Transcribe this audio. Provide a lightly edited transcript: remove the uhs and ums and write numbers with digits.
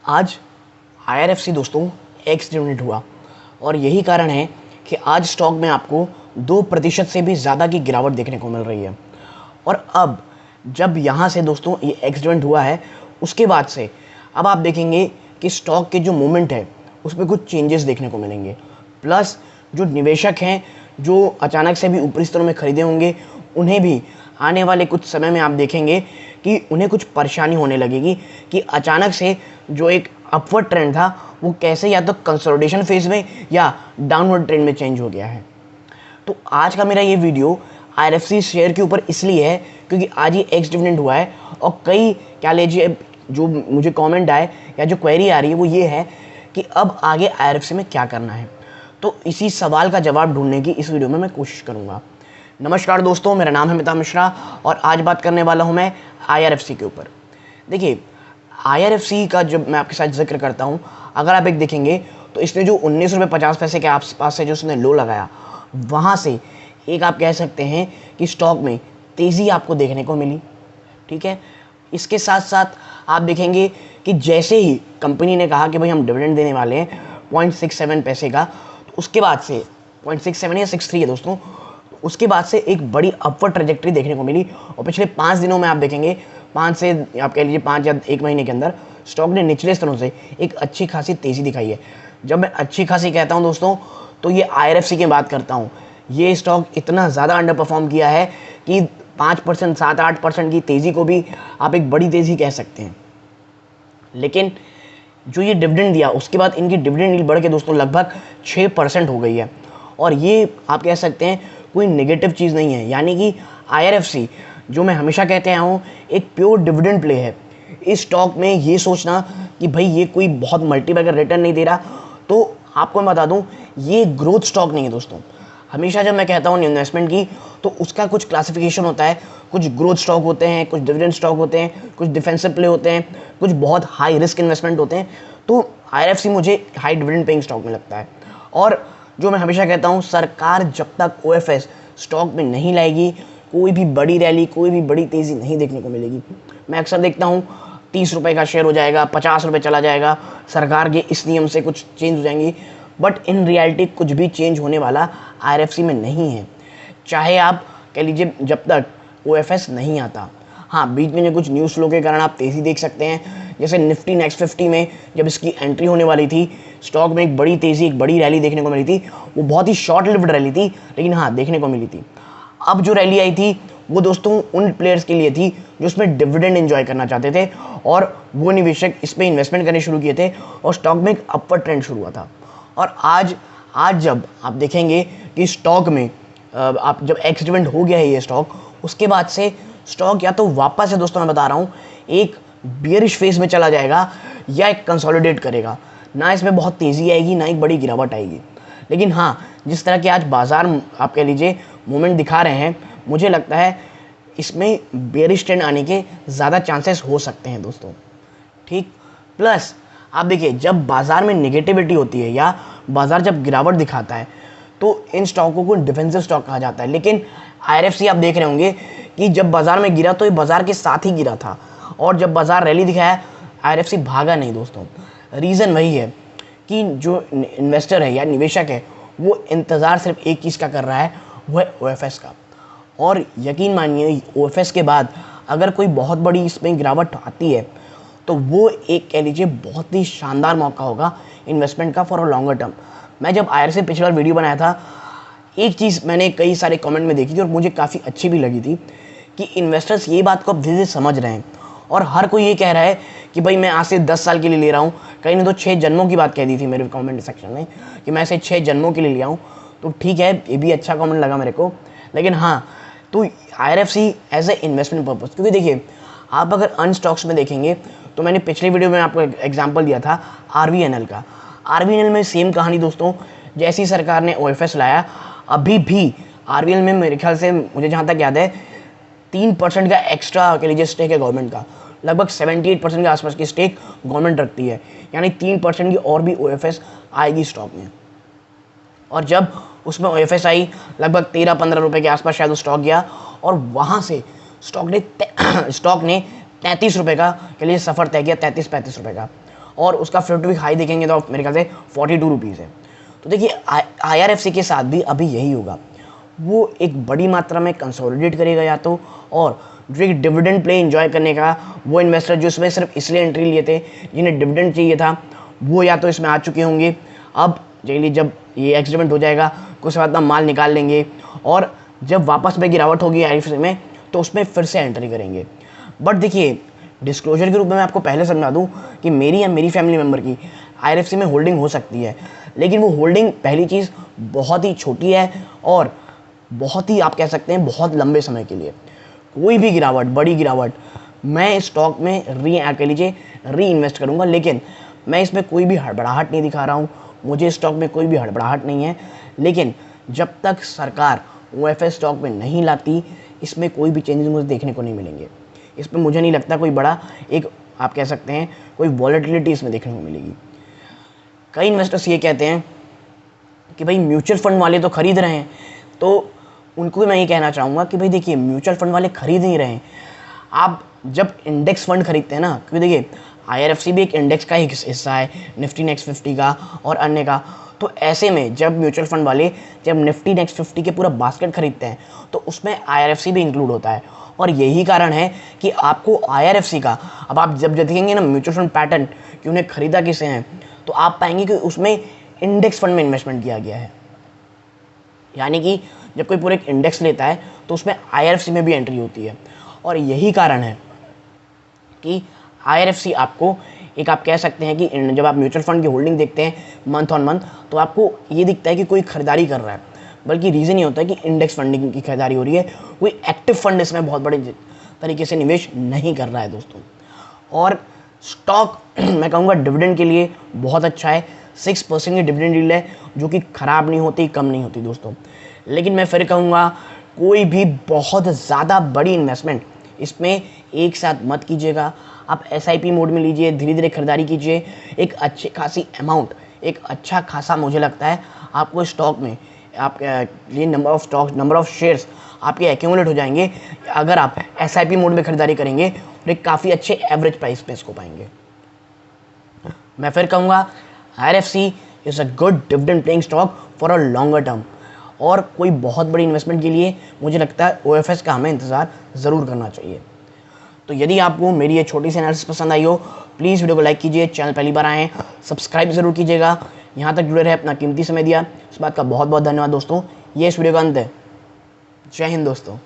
आज आईआरएफसी दोस्तों एक्सटेंडेड हुआ और यही कारण है कि आज स्टॉक में आपको 2% से भी ज़्यादा की गिरावट देखने को मिल रही है। और अब जब यहाँ से दोस्तों ये एक्सटेंड हुआ है, उसके बाद से अब आप देखेंगे कि स्टॉक के जो मूवमेंट है उसमें कुछ चेंजेस देखने को मिलेंगे। प्लस जो निवेशक हैं जो अचानक से भी ऊपरी स्तरों में खरीदे होंगे, उन्हें भी आने वाले कुछ समय में आप देखेंगे कि उन्हें कुछ परेशानी होने लगेगी कि अचानक से जो एक अपवर्ड ट्रेंड था वो कैसे या तो कंसोलिडेशन फेज में या डाउनवर्ड ट्रेंड में चेंज हो गया है। तो आज का मेरा ये वीडियो आईआरएफसी शेयर के ऊपर इसलिए है क्योंकि आज ही एक्स डिविडेंड हुआ है और कई क्या लीजिए जो मुझे कमेंट आए या जो क्वेरी आ रही है वो ये है कि अब आगे आईआरएफसी में क्या करना है। तो इसी सवाल का जवाब ढूंढने की इस वीडियो में मैं कोशिश करूँगा। नमस्कार दोस्तों, मेरा नाम है मिता मिश्रा और आज बात करने वाला हूँ मैं आईआरएफसी के ऊपर। देखिए, आईआरएफसी का जब मैं आपके साथ जिक्र करता हूँ, अगर आप एक देखेंगे तो इसने जो 19 रुपये 50 पैसे के आसपास से जो उसने लो लगाया, वहाँ से एक आप कह सकते हैं कि स्टॉक में तेज़ी आपको देखने को मिली। ठीक है, इसके साथ साथ आप देखेंगे कि जैसे ही कंपनी ने कहा कि भाई हम डिविडेंड देने वाले हैं 0.67 पैसे का, तो उसके बाद से 0.67 या 63 है दोस्तों, उसके बाद से एक बड़ी अपवर्ड ट्रेजेक्टरी देखने को मिली। और पिछले 5 दिनों में आप देखेंगे, 5 से आप कह लीजिए 5 या 1 महीने के अंदर स्टॉक ने निचले स्तरों से एक अच्छी खासी तेज़ी दिखाई है। जब मैं अच्छी खासी कहता हूं दोस्तों, तो ये आईआरएफसी की बात करता हूं। ये स्टॉक इतना ज़्यादा अंडर परफॉर्म किया है कि 5%, 7-8% की तेज़ी को भी आप एक बड़ी तेज़ी कह सकते हैं। लेकिन जो ये डिविडेंड दिया, उसके बाद इनकी डिविडेंड यील्ड बढ़ के दोस्तों लगभग 6% हो गई है। और ये आप कह सकते हैं कोई नेगेटिव चीज़ नहीं है। यानी कि आईआरएफसी, जो मैं हमेशा कहते आया हूँ, एक प्योर डिविडेंड प्ले है। इस स्टॉक में ये सोचना कि भाई ये कोई बहुत मल्टीबैगर रिटर्न नहीं दे रहा, तो आपको मैं बता दूँ ये ग्रोथ स्टॉक नहीं है दोस्तों। हमेशा जब मैं कहता हूँ इन्वेस्टमेंट की, तो उसका कुछ क्लासिफिकेशन होता है। कुछ ग्रोथ स्टॉक होते हैं, कुछ डिविडेंड स्टॉक होते हैं, कुछ डिफेंसिव प्ले होते हैं, कुछ बहुत हाई रिस्क इन्वेस्टमेंट होते हैं। तो आईआरएफसी मुझे हाई डिविडेंड पेइंग स्टॉक में लगता है। और जो मैं हमेशा कहता हूँ, सरकार जब तक ओएफएस स्टॉक में नहीं लाएगी, कोई भी बड़ी रैली, कोई भी बड़ी तेज़ी नहीं देखने को मिलेगी। मैं अक्सर देखता हूँ 30 रुपये का शेयर हो जाएगा, 50 रुपये चला जाएगा, सरकार के इस नियम से कुछ चेंज हो जाएंगी। बट इन रियलिटी कुछ भी चेंज होने वाला आईआरएफसी में नहीं है, चाहे आप कह लीजिए जब तक ओएफएस नहीं आता। हाँ, बीच में जो कुछ न्यूज़ फ्लो के कारण आप तेज़ी देख सकते हैं, जैसे निफ्टी नेक्स्ट 50 में जब इसकी एंट्री होने वाली थी, स्टॉक में एक बड़ी तेज़ी, एक बड़ी रैली देखने को मिली थी। वो बहुत ही शॉर्ट लिव्ड रैली थी, लेकिन हाँ देखने को मिली थी। अब जो रैली आई थी वो दोस्तों उन प्लेयर्स के लिए थी जो इसमें डिविडेंड एंजॉय करना चाहते थे, और वो निवेशक इस पर इन्वेस्टमेंट करने शुरू किए थे और स्टॉक में एक अपवर्ड ट्रेंड शुरू हुआ था। और आज जब आप देखेंगे कि स्टॉक में आप जब एक्स डिविडेंड हो गया है ये स्टॉक, उसके बाद से स्टॉक या तो वापस से दोस्तों मैं बता रहा हूँ एक बियरिश फेज में चला जाएगा या एक कंसोलिडेट करेगा। ना इसमें बहुत तेज़ी आएगी, ना एक बड़ी गिरावट आएगी। लेकिन हाँ, जिस तरह के आज बाजार आप कह लीजिए मूवमेंट दिखा रहे हैं, मुझे लगता है इसमें बेयरिश ट्रेंड आने के ज़्यादा चांसेस हो सकते हैं दोस्तों। ठीक, प्लस आप देखिए जब बाज़ार में नेगेटिविटी होती है या बाज़ार जब गिरावट दिखाता है, तो इन स्टॉकों को डिफेंसिव स्टॉक कहा जाता है। लेकिन आईआरएफसी आप देख रहे होंगे कि जब बाज़ार में गिरा तो ये बाज़ार के साथ ही गिरा था, और जब बाज़ार रैली दिखाया आईआरएफसी भागा नहीं दोस्तों। रीज़न वही है कि जो इन्वेस्टर है या निवेशक है, वो इंतज़ार सिर्फ एक चीज़ का कर रहा है, वो है ओएफएस का। और यकीन मानिए ओएफएस के बाद अगर कोई बहुत बड़ी इसमें गिरावट आती है, तो वो एक कह लीजिए बहुत ही शानदार मौका होगा इन्वेस्टमेंट का फॉर अ लॉन्गर टर्म। मैं जब आईआरएफसी पिछली बार वीडियो बनाया था, एक चीज़ मैंने कई सारे कमेंट में देखी थी और मुझे काफ़ी अच्छी भी लगी थी कि इन्वेस्टर्स ये बात को अब धीरे धीरे समझ रहे हैं और हर कोई ये कह रहा है कि भाई मैं आज से 10 साल के लिए ले रहा हूँ। कहीं ने तो 6 जन्मों की बात कह दी थी मेरे कमेंट सेक्शन में कि मैं इसे 6 जन्मों के लिए लिया हूँ। तो ठीक है, ये भी अच्छा कमेंट लगा मेरे को। लेकिन हाँ, तो IRFC as a investment purpose, क्योंकि देखिए आप अगर अन स्टॉक्स में देखेंगे, तो मैंने पिछले वीडियो में आपको एग्जाम्पल दिया था आरवीएनएल का। आरवीएनएल में सेम कहानी दोस्तों, जैसी सरकार ने ओएफएस लाया, अभी भी आरवीएनएल में मेरे ख्याल से मुझे जहाँ तक याद है 3% का एक्स्ट्रा के लीजिए स्टेक है गवर्नमेंट का। लगभग 78% के आसपास की स्टेक गवर्नमेंट रखती है, यानी 3% की और भी ओएफएस आएगी स्टॉक में। और जब उसमें ओएफएस आई, लगभग 13-15 रुपये के आसपास शायद वो स्टॉक गया, और वहाँ से स्टॉक ने 33 रुपये का के लिए सफ़र तय किया, 33-35 रुपये का। और उसका 50 वीक हाई देखेंगे तो मेरे ख्याल से 42 रुपीज़ है। तो देखिए IRFC के साथ भी अभी यही होगा, वो एक बड़ी मात्रा में कंसोलिडेट करेगा या तो, और जो एक डिविडेंड प्ले एंजॉय करने का वो इन्वेस्टर जो इसमें सिर्फ इसलिए एंट्री लिए थे जिन्हें डिविडेंड चाहिए था, वो या तो इसमें आ चुके होंगे। अब जल्दी जब ये एक्सपेरिमेंट हो जाएगा कुछ बाद माल निकाल लेंगे, और जब वापस में गिरावट होगी IRFC में तो उसमें फिर से एंट्री करेंगे। बट देखिए, डिस्क्लोजर के रूप में मैं आपको पहले समझा दूं कि मेरी या मेरी फैमिली मेम्बर की IRFC में होल्डिंग हो सकती है, लेकिन वो होल्डिंग पहली चीज़ बहुत ही छोटी है और बहुत ही आप कह सकते हैं बहुत लंबे समय के लिए। कोई भी गिरावट, बड़ी गिरावट, मैं इस स्टॉक में कह लीजिए री इन्वेस्ट करूँगा, लेकिन मैं इसमें कोई भी हड़बड़ाहट नहीं दिखा रहा हूँ। मुझे स्टॉक में कोई भी हड़बड़ाहट नहीं है, लेकिन जब तक सरकार OFS स्टॉक में नहीं लाती इसमें कोई भी चेंजेस मुझे देखने को नहीं मिलेंगे। इसमें मुझे नहीं लगता कोई बड़ा एक आप कह सकते हैं कोई वॉलेटिलिटी इसमें देखने को मिलेगी। कई इन्वेस्टर्स ये कहते हैं कि भाई म्यूचुअल फंड वाले तो खरीद रहे हैं, तो उनको भी मैं ये कहना चाहूँगा कि भाई देखिए, म्यूचुअल फंड वाले खरीद नहीं रहे हैं। आप जब इंडेक्स फंड खरीदते हैं ना, क्योंकि देखिए IRFC भी एक इंडेक्स का ही हिस्सा है, निफ्टी नेक्स्ट 50 का और अन्य का। तो ऐसे में जब म्यूचुअल फंड वाले जब निफ्टी नेक्स्ट 50 के पूरा बास्केट खरीदते हैं तो उसमें IRFC भी इंक्लूड होता है, और यही कारण है कि आपको IRFC का, अब आप जब देखेंगे ना म्यूचुअल फंड पैटर्न कि उन्हें खरीदा किसे हैं, तो आप पाएंगे कि उसमें इंडेक्स फंड में इन्वेस्टमेंट किया गया है। यानी कि जब कोई पूरा एक इंडेक्स लेता है तो उसमें IRFC में भी एंट्री होती है, और यही कारण है कि IRFC आपको एक आप कह सकते हैं कि जब आप म्यूचुअल फंड की होल्डिंग देखते हैं मंथ ऑन मंथ तो आपको ये दिखता है कि कोई खरीदारी कर रहा है, बल्कि रीज़न ये होता है कि इंडेक्स फंडिंग की खरीदारी हो रही है। कोई एक्टिव फंड इसमें बहुत बड़े तरीके से निवेश नहीं कर रहा है दोस्तों। और स्टॉक मैं कहूँगा डिविडेंड के लिए बहुत अच्छा है, 6% की डिविडेंड यील्ड है जो कि ख़राब नहीं होती, कम नहीं होती दोस्तों। लेकिन मैं फिर कहूँगा कोई भी बहुत ज़्यादा बड़ी इन्वेस्टमेंट इसमें एक साथ मत कीजिएगा। आप SIP मोड में लीजिए, धीरे धीरे खरीदारी कीजिए। एक अच्छी खासी अमाउंट, एक अच्छा खासा मुझे लगता है आपको स्टॉक में आप ये नंबर ऑफ शेयर्स आपके एक्यूमुलेट हो जाएंगे अगर आप SIP मोड में खरीदारी करेंगे, और एक काफ़ी अच्छे एवरेज प्राइस पे इसको पाएंगे। मैं फिर कहूँगा IRFC is a good dividend paying stock for a longer term, और कोई बहुत बड़ी इन्वेस्टमेंट के लिए मुझे लगता है OFS का हमें इंतज़ार ज़रूर करना चाहिए। तो यदि आपको मेरी ये छोटी सी एनालिसिस पसंद आई हो, प्लीज़ वीडियो को लाइक कीजिए, चैनल पहली बार आए हैं सब्सक्राइब ज़रूर कीजिएगा। यहाँ तक जुड़े रहे, अपना कीमती समय दिया, इस बात का बहुत बहुत धन्यवाद दोस्तों। ये इस वीडियो का अंत है। जय हिंद दोस्तों।